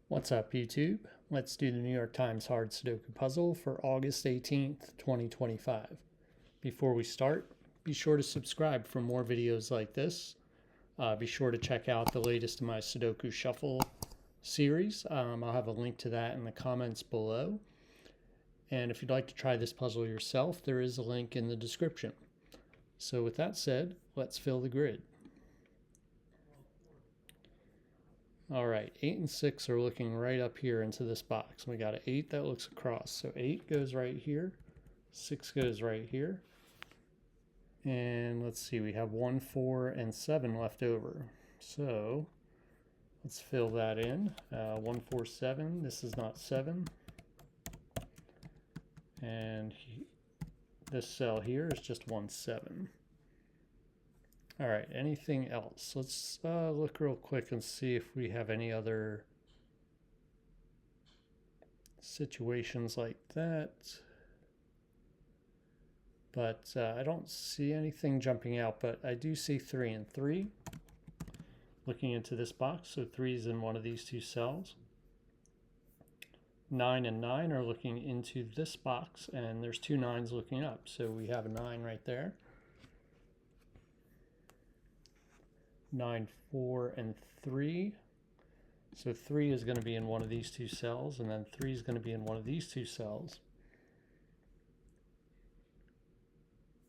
What's up, YouTube? Let's do the New York Times hard Sudoku puzzle for August 18th, 2025. Before we start, be sure to subscribe for more videos like this. Be sure to check out the latest in my Sudoku Shuffle series. I'll have a link to that in the comments below. And if you'd like to try this puzzle yourself, there is a link in the description. So with that said, let's fill the grid. All right, 8 and 6 are looking right up here into this box. We got an 8 that looks across. So 8 goes right here, 6 goes right here. And let's see, we have 1, 4, and 7 left over. So let's fill that in. 1, 4, 7, this is not 7. And this cell here is just 1, 7. All right, anything else? Let's look real quick and see if we have any other situations like that. But I don't see anything jumping out, but I do see 3 and 3 looking into this box. So 3 is in one of these two cells. 9 and 9 are looking into this box, and there's 2 9s looking up. So we have a 9 right there. 9, 4, and 3. So 3 is going to be in one of these two cells, and then 3 is going to be in one of these two cells.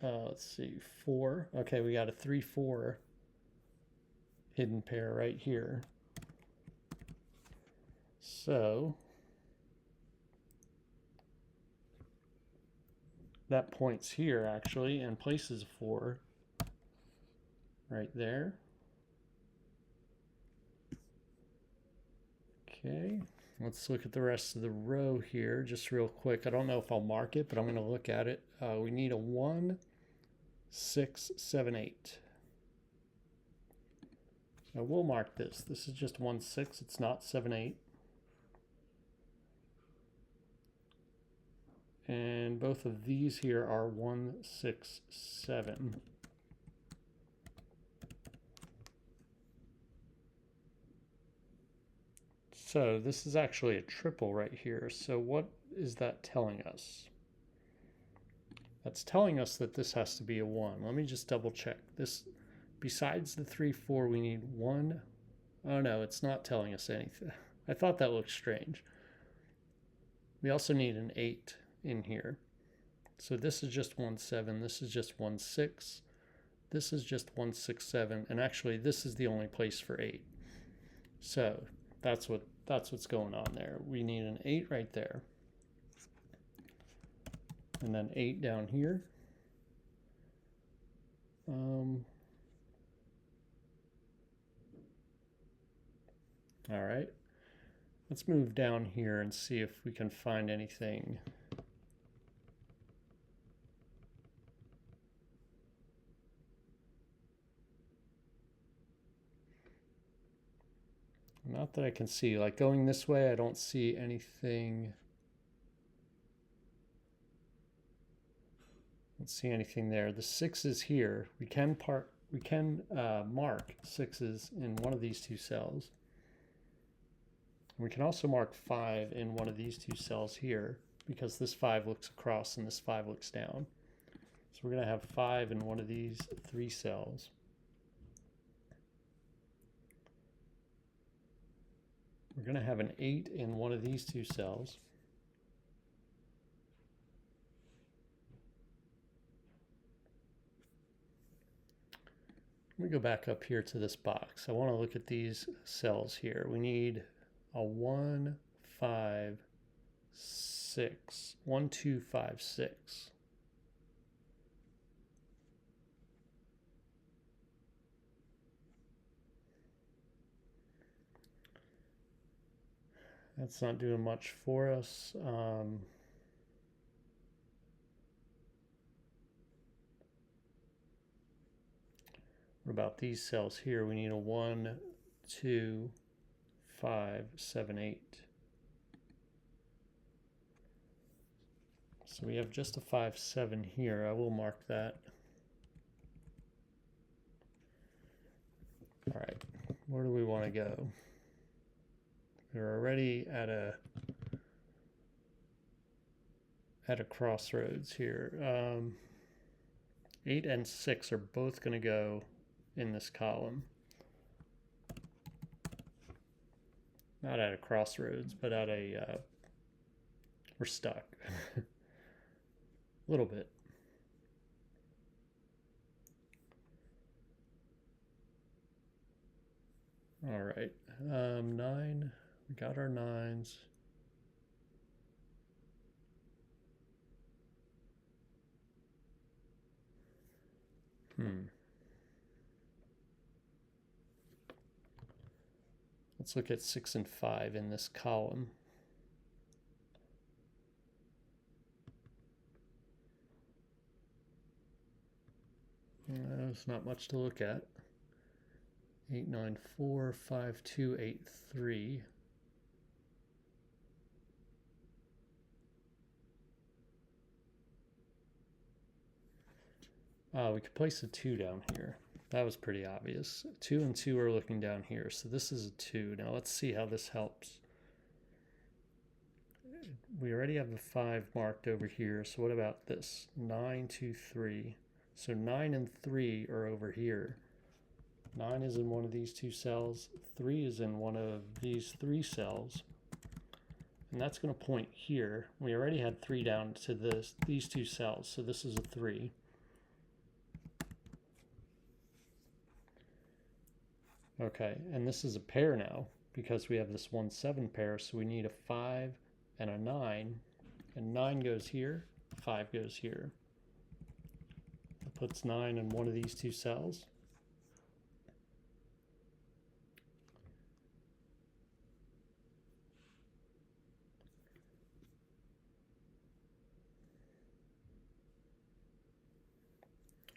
Let's see, 4. Okay, we got a 3, 4 hidden pair right here. So that points here actually and places 4 right there. Okay, let's look at the rest of the row here just real quick. I don't know if I'll mark it, but I'm going to look at it. We need a 1, 6, 7, 8. Now we'll mark this. This is just 1, 6. It's not 7, 8. And both of these here are 1, 6, 7. So this is actually a triple right here. So what is that telling us? That's telling us that this has to be a 1. Let me just double check. This, besides the 3, 4, we need 1. Oh no, it's not telling us anything. I thought that looked strange. We also need an 8 in here. So this is just 1, 7. This is just 1, 6. This is just 1, 6, 7. And actually this is the only place for 8. So that's what's going on there. We need an 8 right there. And then 8 down here. All right. Let's move down here and see if we can find anything. Not that I can see. Like going this way, I don't see anything. Let's see anything there. The 6 is here. We can mark 6s in one of these two cells. We can also mark 5 in one of these two cells here because this 5 looks across and this 5 looks down. So we're going to have 5 in one of these 3 cells. We're going to have an 8 in one of these two cells. Let me go back up here to this box. I want to look at these cells here. We need a 1, 5, 6. 1, 2, 5, 6. That's not doing much for us. What about these cells here? We need a 1, 2, 5, 7, 8. So we have just a 5, 7 here. I will mark that. All right, where do we want to go? We're already at a crossroads here. 8 and 6 are both going to go in this column. Not at a crossroads, but at a, we're stuck. A little bit. All right, 9, we got our 9s. Let's look at 6 and 5 in this column. There's not much to look at. 8, 9, 4, 5, 2, 8, 3. We could place a 2 down here. That was pretty obvious. 2 and 2 are looking down here, so this is a 2. Now let's see how this helps. We already have a 5 marked over here, so what about this? 9, 2, 3. So 9 and 3 are over here. 9 is in one of these 2 cells. 3 is in one of these 3 cells. And that's going to point here. We already had 3 down to these 2 cells, so this is a 3. Okay, and this is a pair now because we have this 1, 7 pair, so we need a 5 and a 9. And 9 goes here, 5 goes here. That puts 9 in one of these 2 cells.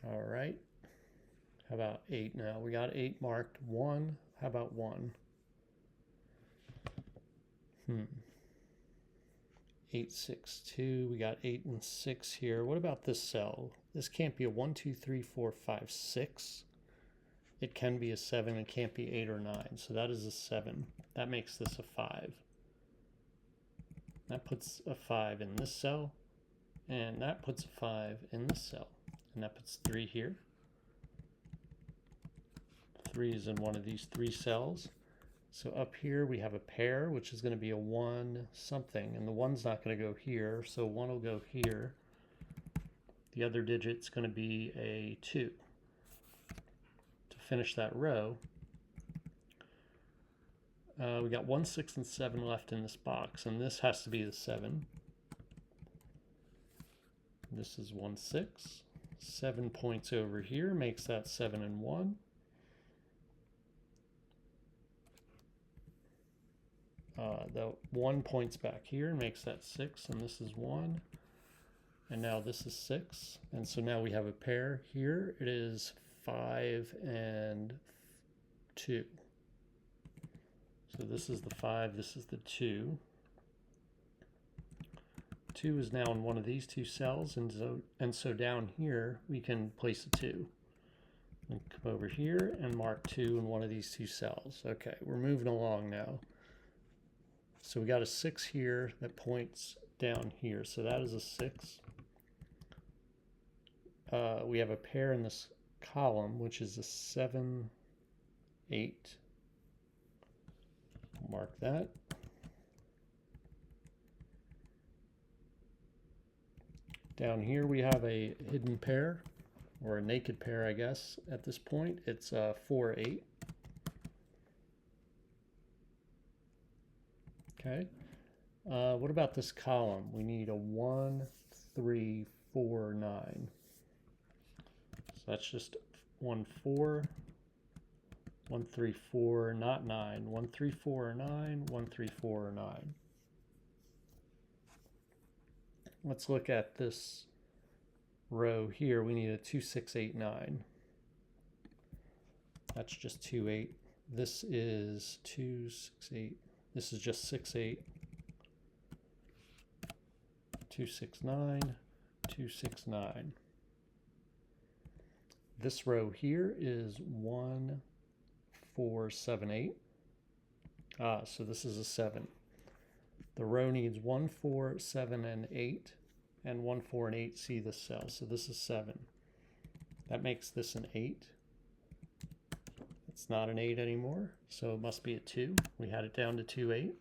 All right. How about 8 now? We got 8 marked. 1. How about 1? 8, 6, 2. We got 8 and 6 here. What about this cell? This can't be a 1, 2, 3, 4, 5, 6. It can be a 7. It can't be 8 or 9. So that is a 7. That makes this a 5. That puts a 5 in this cell. And that puts a 5 in this cell. And that puts 3 here. 3 is in one of these 3 cells. So up here we have a pair, which is going to be a 1 something, and the 1's not going to go here, so 1 will go here. The other digit's going to be a 2. To finish that row, we got 1, 6, and 7 left in this box, and this has to be the 7. This is 1, 6. 7 points over here, makes that 7 and 1. The 1 points back here, makes that 6, and this is 1. And now this is 6. And so now we have a pair here. It is 5 and 2. So this is the 5, this is the 2. 2 is now in one of these 2 cells, and so down here we can place a 2. And come over here and mark 2 in one of these 2 cells. Okay, we're moving along now. So we got a 6 here that points down here. So that is a 6. We have a pair in this column, which is a 7, 8. Mark that. Down here we have a hidden pair, or a naked pair, I guess, at this point. It's 4, 8. Okay. What about this column? We need a 1, 3, 4, 9. So that's just 1, 4, 1, 3, 4, not 9. 1, 3, 4, 9, 1, 3, 4, 9. Let's look at this row here. We need a 2, 6, 8, 9. That's just 2, 8. This is 2, 6, 8. This is just 6, 8. 2, 6, 9. 2, 6, 9. This row here is 1, 4, 7, 8. So this is a 7. The row needs 1, 4, 7, and 8, and 1, 4, and 8 see this cell, so this is 7. That makes this an 8. It's not an 8 anymore, so it must be a 2. We had it down to 2, 8.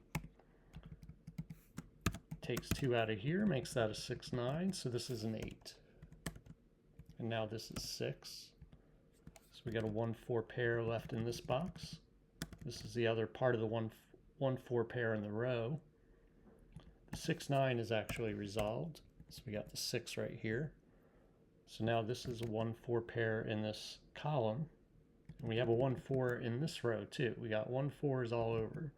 Takes 2 out of here, makes that a 6, 9, so this is an 8. And now this is 6. So we got a 1, 4 pair left in this box. This is the other part of the 1, 4 pair in the row. The 6, 9 is actually resolved. So we got the 6 right here. So now this is a 1, 4 pair in this column. And we have a 1, 4 in this row too. We got 1, 4s all over.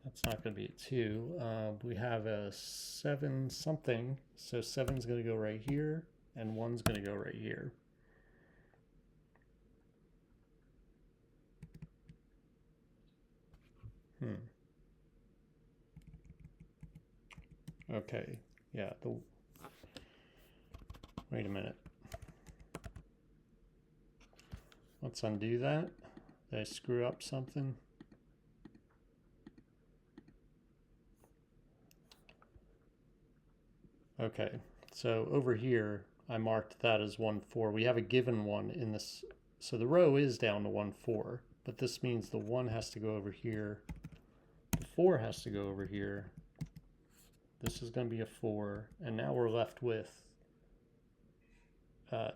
That's not going to be a 2. We have a 7 something. So 7 is going to go right here, and 1's going to go right here. Okay, yeah, wait a minute. Let's undo that. Did I screw up something? Okay, so over here, I marked that as 1, 4. We have a given one in this. So the row is down to 1, 4, but this means the 1 has to go over here. The 4 has to go over here. This is going to be a 4, and now we're left with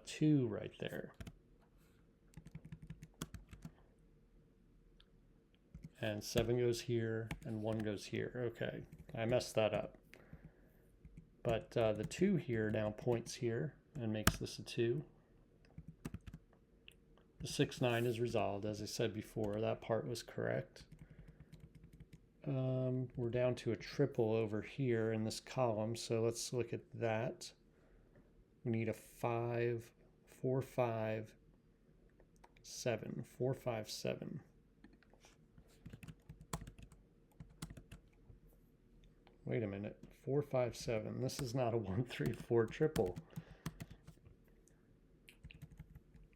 2 right there. And 7 goes here, and 1 goes here. Okay, I messed that up. But the 2 here now points here and makes this a 2. The 6, 9 is resolved, as I said before. That part was correct. We're down to a triple over here in this column, so let's look at that. We need a 5, 4, 5, 7, 4, 5, 7. Wait a minute, 4, 5, 7. This is not a 1, 3, 4 triple.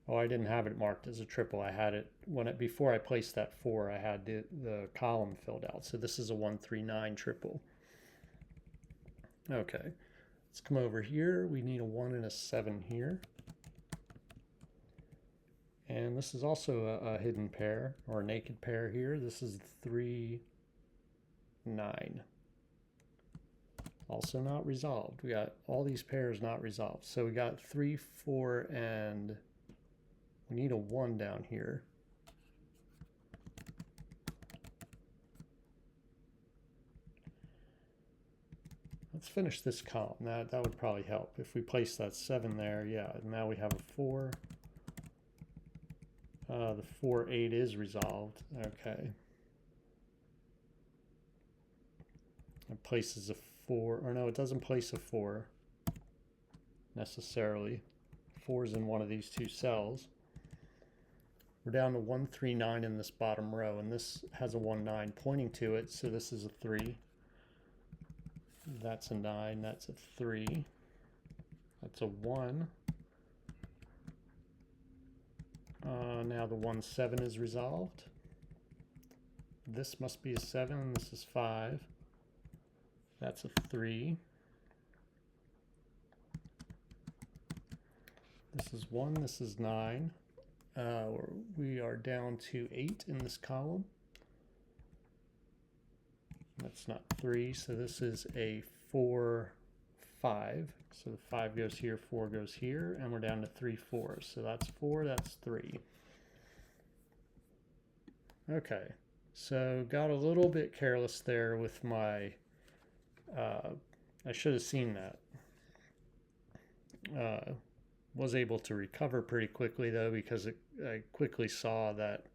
Oh, I didn't have it marked as a triple. I had it before I placed that 4. I had the column filled out. So this is a 1, 3, 9 triple. Okay, let's come over here. We need a 1 and a 7 here. And this is also a hidden pair or a naked pair here. This is 3, 9. Also not resolved. We got all these pairs not resolved. So we got 3, 4, and we need a 1 down here. Let's finish this column. That would probably help. If we place that 7 there, yeah, now we have a 4. The 4, 8 is resolved. Okay. It places a 4, or no, it doesn't place a 4 necessarily. 4 is in one of these 2 cells. We're down to 1, 3, 9 in this bottom row, and this has a 1, 9 pointing to it, so this is a 3. That's a 9, that's a 3. That's a 1. Now the 1, 7 is resolved. This must be a 7, and this is 5. That's a 3. This is 1, this is 9. We are down to 8 in this column. That's not 3, so this is a 4, 5. So the 5 goes here, 4 goes here, and we're down to 3, 4. So that's 4, that's 3. Okay, so got a little bit careless there with my, I should have seen that. Was able to recover pretty quickly though, because I quickly saw that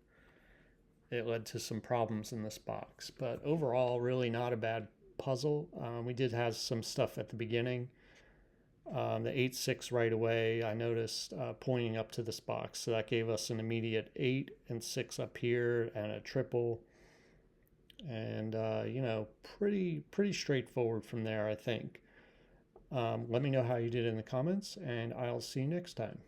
it led to some problems in this box. But overall, really not a bad puzzle. We did have some stuff at the beginning. The 8, 6 right away, I noticed pointing up to this box. So that gave us an immediate 8 and 6 up here and a triple. And, you know, pretty straightforward from there, I think. Let me know how you did in the comments, and I'll see you next time.